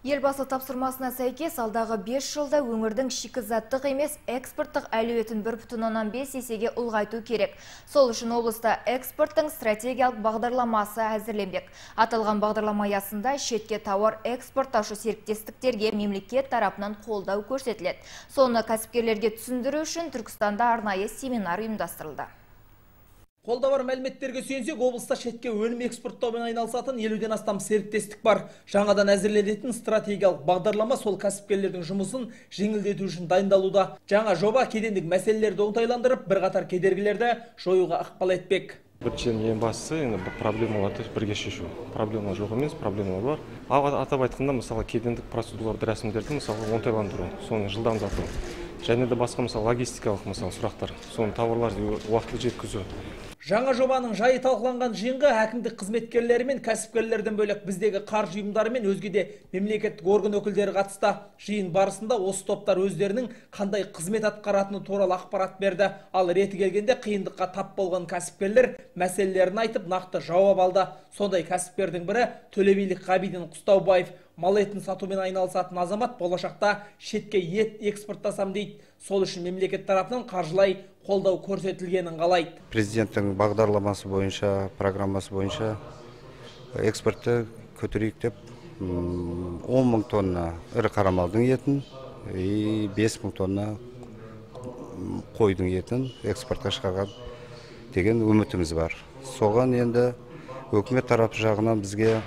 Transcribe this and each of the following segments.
Елбасы тапсырмасына сәйкес алдағы 5 жылда өңірдің шикізаттық емес экспорттық әлеуетін 1,5 есеге ұлғайту керек. Сол үшін облыста экспорттың стратегиялық бағдарламасы әзірленбек. Аталған бағдарлама аясында шетке тауар экспорттаушы серіктестіктерге мемлекет тарапынан қолдау көрсетіледі. Соны кәсіпкерлерге түсіндіру үшін Түркістанда арнайы семинар ұйымдастырылды. Қолда бар мәліметтерге сүйенсек, облыста шетке өнім экспорттаумен айналысатын 50-ден астам серіктестік бар. Жаңадан әзірленетін стратегиялық бағдарлама сол кәсіпкерлердің жұмысын жеңілдету үшін дайындалуда. Жаңа жоба кедендік мәселелерді оңтайландырып, бірқатар кедергілерді жоюға ықпал етпек. Біріншіден ең бастысы бұл проблемаларды бірге шешу. Проблема жоқ емес, проблема бар. Атап айтқанда, мысалы, кедендік процедураларды, рәсімдерді мысалы оңтайландыру, соны жылдамдату. Және де басқа мысалы логистикалық сұрақтар, соны тауарларды уақытылы жеткізу. Жаңа жобаның жайы талқыланған жиынға әкімдік қызметкерлері мен кәсіпкерлерден бөлек біздегі қаржы ұйымдары мен өзге де мемлекеттік орган өкілдері қатысты. Жиын барысында осы топтар өздерінің қандай қызмет атқаратыны туралы ақпарат берді. Ал реті келгенде қиындыққа тап болған кәсіпкерлер мәселелерін айтып, нақты жауап алды. Сондай кәсіпкердің бірі Төлебилік Ғабиден Құстаубаев. Мал етін сатумен айналысатын азамат болашақта шетке ет экспорттасам дейді. Сол үшін мемлекет тарапынан қаржылай қолдау көрсетілгенін қалайды. Президенттің бағдарламасы бойынша, программасы бойынша экспортты көтерейік деп 10.000 тонна ірі қара малдың етін, 5.000 тонна қойдың етін экспортқа шығарған деген үмітіміз бар. Соған енді өкімет тарапы жағынан бізге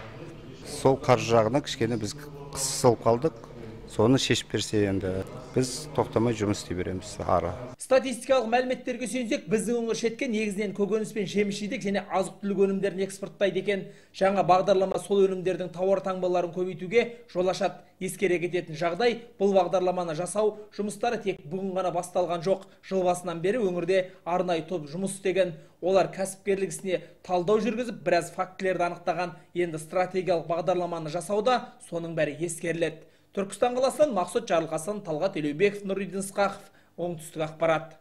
сол қаржы жағынан кішкене біз қысылып қалдық. Соны шешіп берсе енді біз тоқтамай жұмыс істей береміз ары. Статистикалық мәліметтерге сүйенсек, біздің өңір шетке негізінен көкөніс пен жеміс-жидек және азық-түлік өнімдерін экспорттайды екен. Жаңа бағдарлама сол өнімдердің тауар таңбаларын көбейтуге жол ашады. Ескере кететін жағдай, бұл бағдарламаны жасау жұмыстары тек бүгін ғана басталған жоқ. Жыл басынан бері өңірде арнайы топ жұмыс істеген. Олар кәсіпкерлік ісіне талдау жүргізіп, біраз фактілерді анықтаған. Енді стратегиялық бағдарламаны жасауда соның бәрі ескеріледі. Түркістан қаласынан Мақсұт Жарылқасын, Талғат Елеубеков, Нұридин Ысқақов, оңтүстік ақпарат.